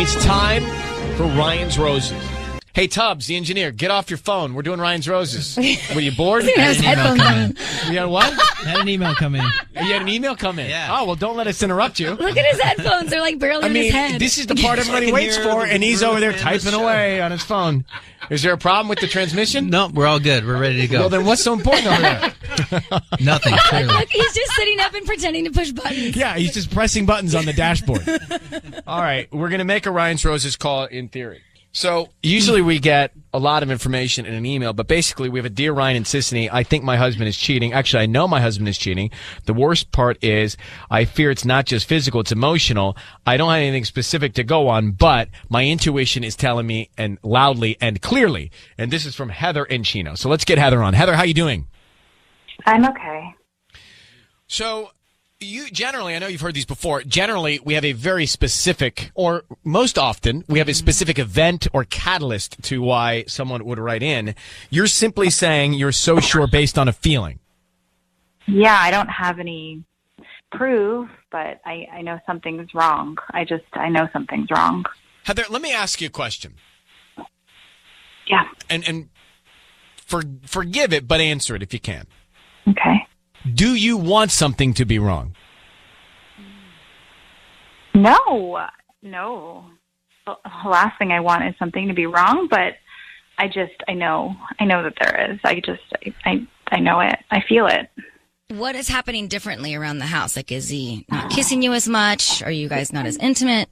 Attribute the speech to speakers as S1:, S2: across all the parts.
S1: It's time for Ryan's Roses. Hey, Tubbs, the engineer, get off your phone. We're doing Ryan's Roses. Were you bored?
S2: He has headphones on.
S1: You had what?
S3: Had an email come in.
S1: You had an email come in?
S3: Yeah.
S1: Oh, well, don't let us interrupt you.
S2: Look at his headphones. They're like barely in his head.
S1: This is the part everybody waits for, and he's over there typing away on his phone. Is there a problem with the transmission?
S3: No, we're all good. We're ready to go.
S1: Well, then what's so important over there?
S3: Nothing, clearly.
S2: Look, he's just sitting up and pretending to push buttons.
S1: Yeah, he's just pressing buttons on the dashboard. All right, we're going to make a Ryan's Roses call in theory. So usually we get a lot of information in an email, but basically we have a Dear Ryan and Sissany, I think my husband is cheating. Actually, I know my husband is cheating. The worst part is I fear it's not just physical, it's emotional. I don't have anything specific to go on, but my intuition is telling me and loudly and clearly. And this is from Heather in Chino. So let's get Heather on. Heather, how you doing?
S4: I'm okay.
S1: So you generally, I know you've heard these before, generally we have a very specific, or most often, we have a specific event or catalyst to why someone would write in. You're simply saying you're so sure based on a feeling.
S4: Yeah, I don't have any proof, but I know something's wrong. I know something's wrong.
S1: Heather, let me ask you a question.
S4: Yeah.
S1: And forgive it, but answer it if you can.
S4: Okay.
S1: Do you want something to be wrong?
S4: No. The last thing I want is something to be wrong, but I know that there is. I know it. I feel it.
S2: What is happening differently around the house? Like, is he not kissing you as much? Are you guys not as intimate?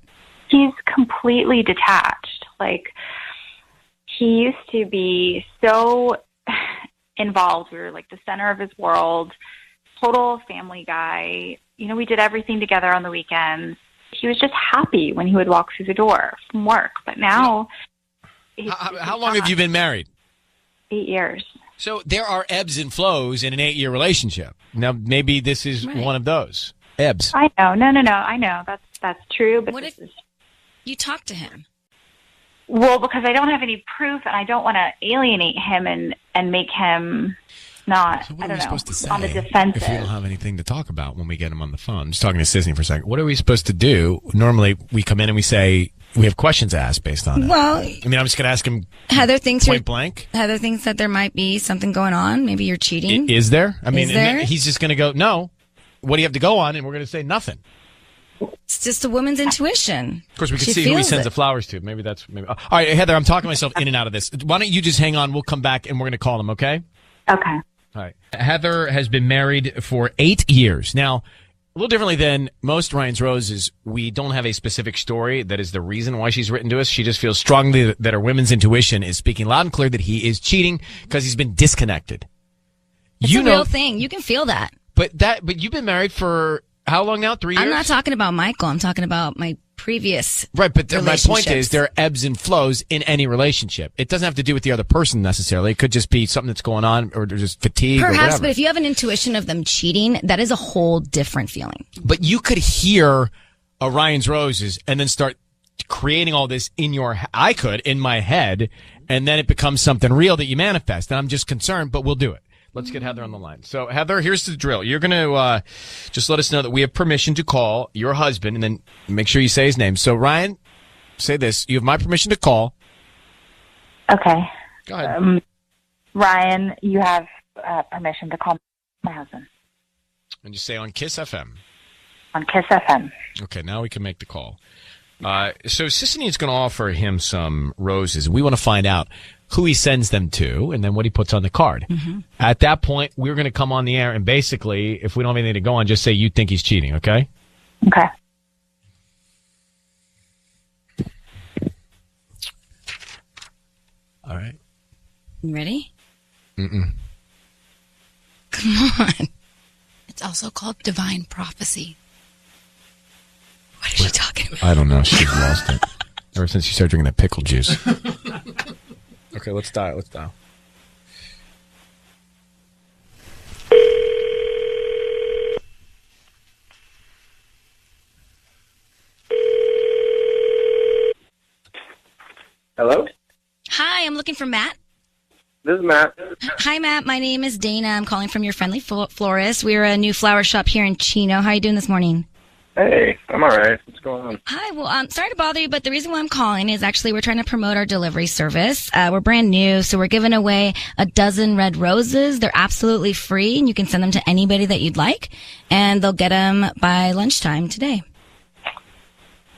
S4: He's completely detached. Like, he used to be so involved. We were like the center of his world, total family guy. You know, we did everything together on the weekends. He was just happy when he would walk through the door from work. But now...
S1: How long have you been married?
S4: 8 years.
S1: So there are ebbs and flows in an 8-year relationship. Now, maybe this is one of those. Ebbs.
S4: I know. No. I know. That's true. But
S2: What if you talk to him?
S4: Well, because I don't have any proof, and I don't want to alienate him and make him not,
S1: So what
S4: I
S1: are
S4: don't
S1: we
S4: know,
S1: supposed to say
S4: on the defensive.
S1: if we don't have anything to talk about when we get him on the phone? I'm just talking to Sissany for a second. What are we supposed to do? Normally, we come in and we say we have questions to ask based on it.
S2: Well,
S1: I mean, I'm just going to ask him
S2: Heather thinks
S1: point blank.
S2: Heather thinks that there might be something going on. Maybe you're cheating.
S1: Is there? I mean,
S2: Is there?
S1: he's just going to go, no. What do you have to go on? And we're going to say nothing.
S2: It's just a woman's intuition.
S1: Of course, we can
S2: She
S1: see who he
S2: feels
S1: sends
S2: it.
S1: the flowers to. Maybe that's... All right, Heather, I'm talking myself in and out of this. Why don't you just hang on? We'll come back and we're going to call him, okay?
S4: Okay.
S1: All right. Heather has been married for 8 years. Now, a little differently than most Ryan's Roses, we don't have a specific story that is the reason why she's written to us. She just feels strongly that her women's intuition is speaking loud and clear that he is cheating because he's been disconnected.
S2: It's a real thing. You can feel that.
S1: But you've been married for how long now? 3 years?
S2: I'm not talking about Michael. I'm talking about my previous
S1: Right, but my point is
S2: relationships.
S1: there are ebbs and flows in any relationship. It doesn't have to do with the other person necessarily. It could just be something that's going on or just fatigue or
S2: Perhaps,
S1: whatever.
S2: but if you have an intuition of them cheating, that is a whole different feeling.
S1: But you could hear a Ryan's Roses and then start creating all this in I could, in my head, and then it becomes something real that you manifest. And I'm just concerned, but we'll do it. Let's get Heather on the line. So, Heather, here's the drill. You're going to just let us know that we have permission to call your husband, and then make sure you say his name. So, Ryan, say this. You have my permission to call.
S4: Okay.
S1: Go ahead.
S4: Ryan, you have permission to call my husband
S1: And just say on Kiss FM.
S4: on Kiss FM.
S1: Okay, now we can make the call. So Sissany is going to offer him some roses. We want to find out who he sends them to and then what he puts on the card. Mm-hmm. At that point, we're going to come on the air and basically, if we don't have anything to go on, just say you think he's cheating, okay?
S4: Okay.
S1: All right.
S2: You ready?
S1: Mm-mm.
S2: Come on.
S5: It's also called divine prophecy. What is she talking about?
S1: I don't know. She's lost it. Ever since she started drinking that pickle juice. Okay, let's dial.
S6: Hello?
S2: Hi, I'm looking for Matt.
S6: This is Matt.
S2: Hi, Matt. My name is Dana. I'm calling from your friendly florist. We're a new flower shop here in Chino. How are you doing this morning?
S6: Hey, I'm all right. What's going on?
S2: Hi, well, I'm sorry to bother you, but the reason why I'm calling is actually we're trying to promote our delivery service. We're brand new, so we're giving away a dozen red roses. They're absolutely free, and you can send them to anybody that you'd like, and they'll get them by lunchtime today.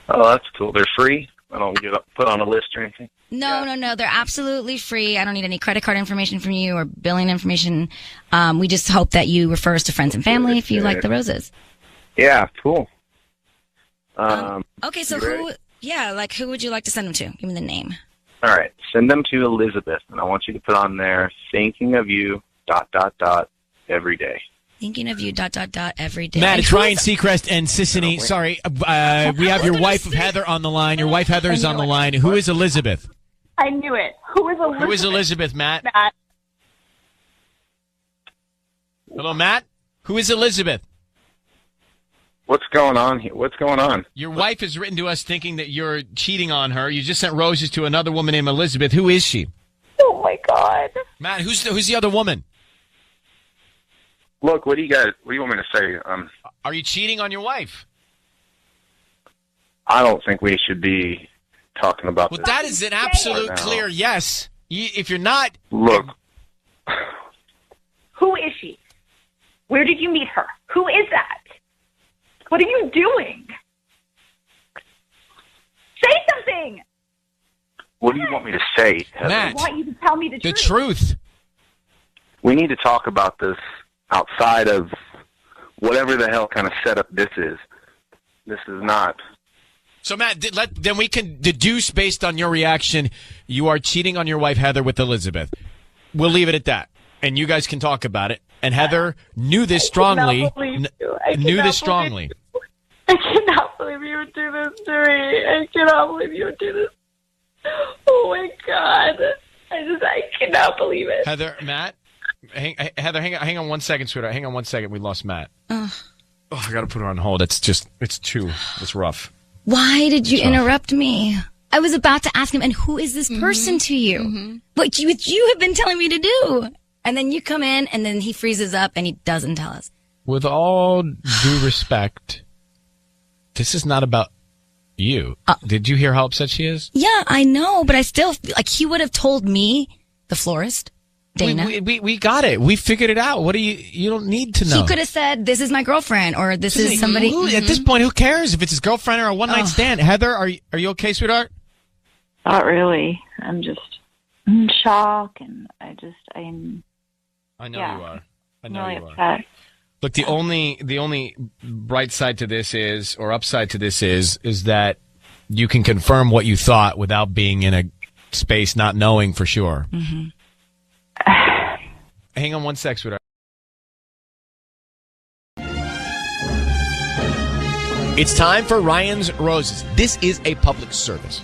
S6: Oh, that's cool. They're free. I don't get put on a list or anything.
S2: No. They're absolutely free. I don't need any credit card information from you or billing information. We just hope that you refer us to friends and family if you like the roses.
S6: Yeah, cool.
S2: Okay, so who would you like to send them to? Give me the name.
S6: All right, send them to Elizabeth, and I want you to put on there, thinking of you, ... every day.
S2: Thinking of you, ... every day.
S1: Matt, it's Ryan Seacrest and Sissany. Sorry, we have your wife Heather on the line. Your wife Heather is on the line. Who is Elizabeth?
S4: I knew it. Who is Elizabeth?
S1: Who is Elizabeth, Matt?
S4: Matt.
S1: Hello, Matt? Who is Elizabeth?
S6: What's going on here? What's going on?
S1: Your wife has written to us thinking that you're cheating on her. You just sent roses to another woman named Elizabeth. Who is she?
S4: Oh, my God.
S1: Matt, who's the other woman?
S6: Look, what do you want me to say?
S1: Are you cheating on your wife?
S6: I don't think we should be talking about
S1: Well,
S6: this.
S1: that is an absolute
S6: right now.
S1: clear yes. If you're not...
S6: Look,
S4: Who is she? Where did you meet her? Who is that? What are you doing? Say something!
S6: what do you want me to say, Heather?
S1: Matt.
S4: I want you to tell me the
S1: The
S4: truth.
S1: truth.
S6: We need to talk about this outside of whatever the hell kind of setup this is. This is not.
S1: So, Matt, then we can deduce based on your reaction, you are cheating on your wife, Heather, with Elizabeth. We'll leave it at that. And you guys can talk about it. And Heather knew this strongly. Knew this strongly.
S4: I cannot believe you would do this to me. I cannot believe you would do this. Oh, my God. I cannot believe it.
S1: Heather, Matt, Heather, hang on 1 second, sweetheart. Hang on 1 second. We lost Matt. Oh, I got to put her on hold. It's rough.
S2: Why did you interrupt me? I was about to ask him, and who is this person to you? What you have been telling me to do. And then you come in, and then he freezes up, and he doesn't tell us.
S1: With all due respect, this is not about you. Did you hear how upset she is?
S2: Yeah, I know, but I still feel like he would have told me, the florist, Dana.
S1: We got it. We figured it out. What do you don't need to know.
S2: He could have said, this is my girlfriend, or this is somebody.
S1: At this point, who cares if it's his girlfriend or a one-night stand? Heather, are you okay, sweetheart?
S4: Not really. I'm just in shock, and I'm
S1: I know
S4: Yeah.
S1: you are. I
S4: really
S1: know you are.
S4: upset.
S1: Look, the only bright side to this is, or upside to this is that you can confirm what you thought without being in a space not knowing for sure. Hang on 1 sec, sweetheart. It's time for Ryan's Roses. This is a public service.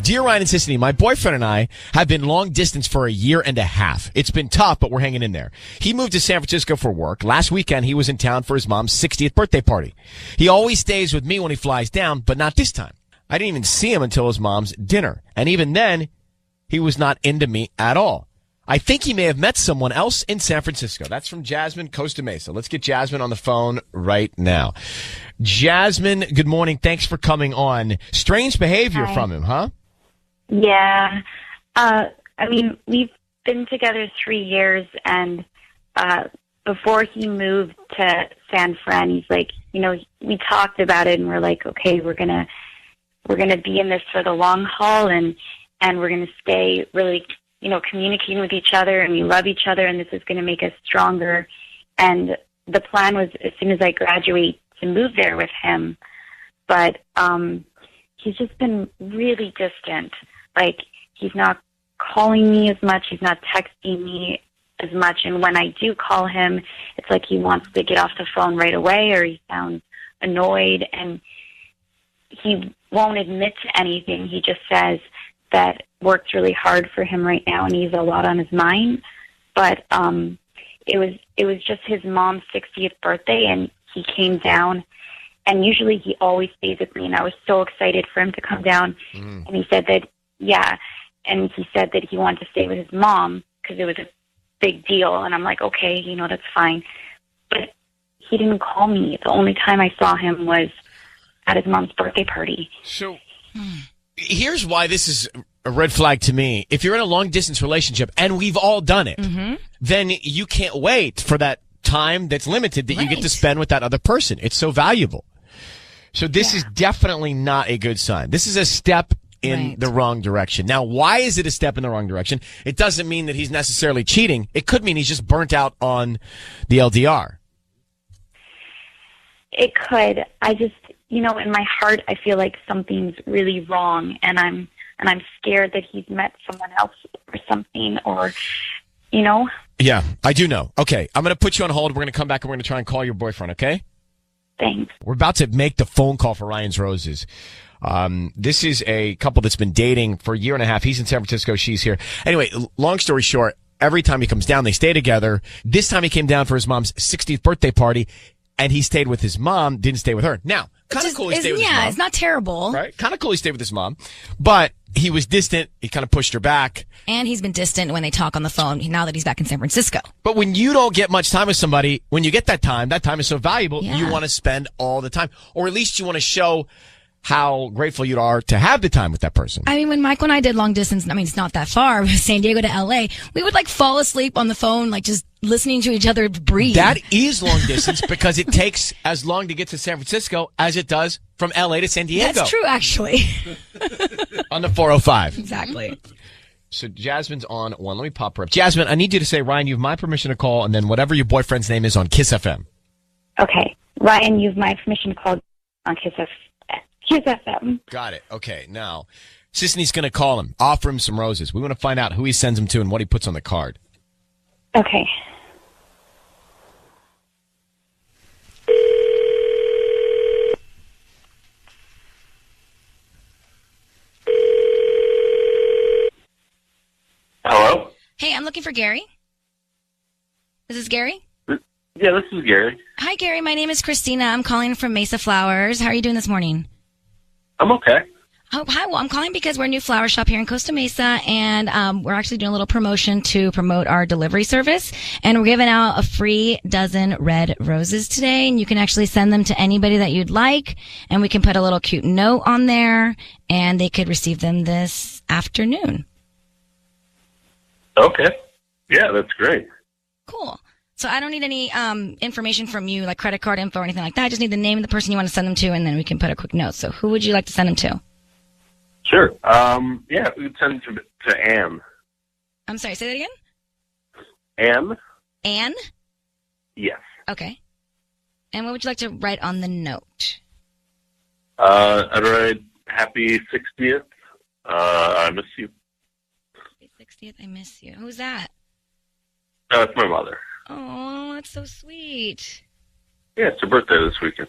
S1: Dear Ryan and Sissany, my boyfriend and I have been long distance for a year and a half. It's been tough, but we're hanging in there. He moved to San Francisco for work. Last weekend, he was in town for his mom's 60th birthday party. He always stays with me when he flies down, but not this time. I didn't even see him until his mom's dinner. And even then, he was not into me at all. I think he may have met someone else in San Francisco. That's from Jasmine, Costa Mesa. Let's get Jasmine on the phone right now. Jasmine, good morning. Thanks for coming on. Strange behavior from him, huh?
S4: Yeah. I mean, we've been together 3 years, and before he moved to San Fran, he's like, we talked about it, and we're like, okay, we're gonna be in this for the long haul, and we're gonna stay really, communicating with each other, and we love each other, and this is gonna make us stronger. And the plan was, as soon as I graduate, to move there with him, but he's just been really distant. Like, he's not calling me as much. He's not texting me as much. And when I do call him, it's like he wants to get off the phone right away, or he sounds annoyed. And he won't admit to anything. He just says that work's really hard for him right now, and he has a lot on his mind. But it was just his mom's 60th birthday, and he came down. And usually he always stays with me, and I was so excited for him to come down. And he said that, and he said that he wanted to stay with his mom because it was a big deal. And I'm like, okay, that's fine. But he didn't call me. The only time I saw him was at his mom's birthday party.
S1: So here's why this is a red flag to me. If you're in a long distance relationship, and we've all done it, then you can't wait for that time that's limited that you get to
S2: Right.
S1: spend with that other person. It's so valuable. So this is definitely not a good sign. This is a step in
S2: Right.
S1: the wrong direction. Now, why is it a step in the wrong direction? It doesn't mean that he's necessarily cheating. It could mean he's just burnt out on the LDR.
S4: It could. I just, in my heart, I feel like something's really wrong, and I'm scared that he's met someone else or something, or,
S1: Yeah, I do know. Okay, I'm going to put you on hold. We're going to come back and we're going to try and call your boyfriend, okay?
S4: Thanks.
S1: We're about to make the phone call for Ryan's Roses. This is a couple that's been dating for a year and a half. He's in San Francisco. She's here. Anyway, long story short, every time he comes down, they stay together. This time he came down for his mom's 60th birthday party, and he stayed with his mom, didn't stay with her. Now, kind of cool he stayed with his mom.
S2: Yeah, it's not terrible.
S1: Right? Kind of cool he stayed with his mom. But he was distant. He kind of pushed her back.
S2: And he's been distant when they talk on the phone now that he's back in San Francisco.
S1: But when you don't get much time with somebody, when you get that time is so valuable,
S2: Yeah.
S1: you want to spend all the time. Or at least you want to show how grateful you are to have the time with that person.
S2: I mean, when Michael and I did long distance, I mean, it's not that far, but San Diego to LA, we would fall asleep on the phone, just listening to each other breathe.
S1: That is long distance because it takes as long to get to San Francisco as it does from LA to San Diego.
S2: That's true, actually.
S1: On the 405.
S2: Exactly.
S1: So Jasmine's on one. Let me pop her up. Jasmine, I need you to say, Ryan, you have my permission to call, and then whatever your boyfriend's name is on Kiss FM.
S4: Okay. Ryan, you've my permission to call on Kiss FM.
S1: Got it. Okay. Now, Sisney's going to call him, offer him some roses. We want to find out who he sends them to and what he puts on the card.
S4: Okay.
S6: Hello?
S2: Hey, I'm looking for Gary. Is this Gary?
S6: Yeah, this is Gary.
S2: Hi, Gary. My name is Christina. I'm calling from Mesa Flowers. How are you doing this morning?
S6: I'm okay.
S2: Oh, hi. Well, I'm calling because we're a new flower shop here in Costa Mesa, and we're actually doing a little promotion to promote our delivery service. And we're giving out a free dozen red roses today, and you can actually send them to anybody that you'd like, and we can put a little cute note on there, and they could receive them this afternoon.
S6: Okay. Yeah, that's great.
S2: Cool. So I don't need any information from you, like credit card info or anything like that. I just need the name of the person you want to send them to, and then we can put a quick note. So who would you like to send them to?
S6: Sure. Yeah, we could send it to Anne.
S2: I'm sorry, say that again?
S6: Anne?
S2: Anne?
S6: Yes.
S2: Okay. And what would you like to write on the note?
S6: I'd write happy 60th. I miss you.
S2: 60th, I miss you. Who's that?
S6: It's my mother.
S2: Oh, that's so sweet.
S6: Yeah, it's her birthday this weekend.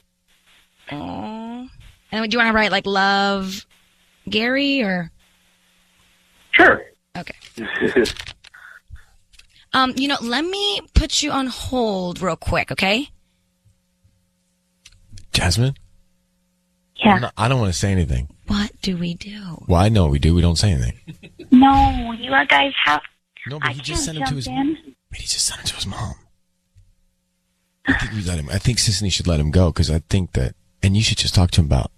S2: Oh. And do you want to write love Gary or?
S6: Sure.
S2: Okay. Let me put you on hold real quick, okay?
S1: Jasmine?
S4: Yeah.
S1: I don't want to say anything.
S2: What do we do?
S1: Well, I know what we do. We don't say anything.
S4: No, you guys have.
S1: No, but
S4: I
S1: he just
S4: can't
S1: sent him to
S4: jump
S1: his.
S4: in.
S1: But he just sent him to his mom. I think we let him. I think Sisney should let him go because I think that, and you should just talk to him about.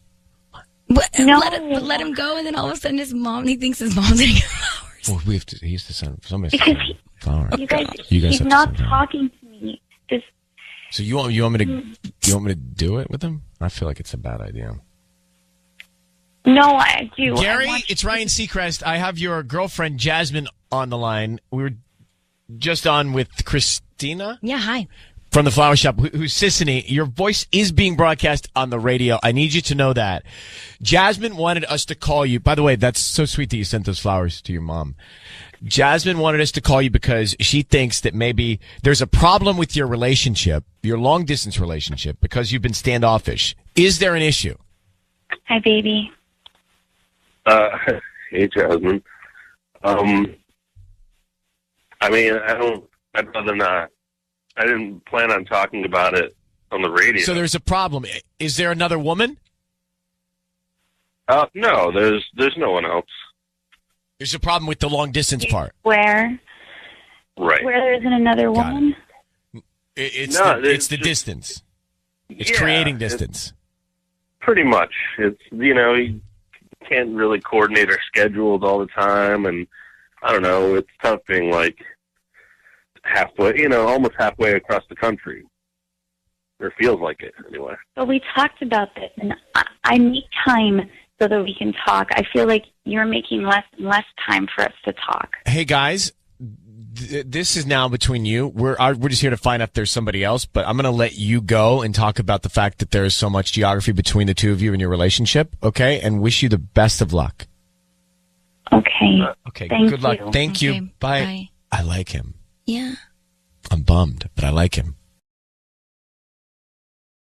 S4: No.
S2: Let him go, and then all of a sudden he thinks his mom's getting flowers.
S1: Well, we have to. He has to send somebody.
S4: Because
S1: Flower.
S4: You guys
S1: You guys
S4: he's
S1: have to
S4: not
S1: send him.
S4: talking to me. Just
S1: So you want me to? You want me to do it with him? I feel like it's a bad idea.
S4: no, I do.
S1: Gary,
S4: I want
S1: it's Ryan Seacrest. I have your girlfriend Jasmine on the line. We were just on with Christina
S2: Yeah, hi.
S1: from the flower shop, who's Sisney. Your voice is being broadcast on the radio. I need you to know that. Jasmine wanted us to call you. By the way, that's so sweet that you sent those flowers to your mom. Jasmine wanted us to call you because she thinks that maybe there's a problem with your relationship, your long distance relationship, because you've been standoffish. Is there an issue?
S4: Hi, baby.
S6: Hey, Jasmine. I'd rather not. I didn't plan on talking about it on the radio.
S1: So there's a problem. Is there another woman?
S6: No, there's no one else.
S1: There's a problem with the long distance part.
S4: Where
S6: Right.
S4: there isn't another
S1: Got it.
S4: woman?
S1: It's
S6: No,
S1: the
S6: it's just-
S1: distance. It's
S6: Yeah,
S1: creating distance.
S6: Pretty much. It's, you can't really coordinate our schedules all the time, and I don't know, it's tough being like halfway, almost halfway across the country. Or feels like it, anyway.
S4: So we talked about this, and I make time so that we can talk. I feel like you're making less and less time for us to talk.
S1: Hey, guys, this is now between you. We're just here to find out if there's somebody else, but I'm going to let you go and talk about the fact that there is so much geography between the two of you in your relationship, okay? And wish you the best of luck.
S4: Okay.
S1: Okay,
S4: Thank
S1: good luck.
S4: you.
S1: Thank you.
S2: Okay,
S1: Bye.
S2: bye.
S1: I like him.
S2: Yeah.
S1: I'm bummed, but I like him.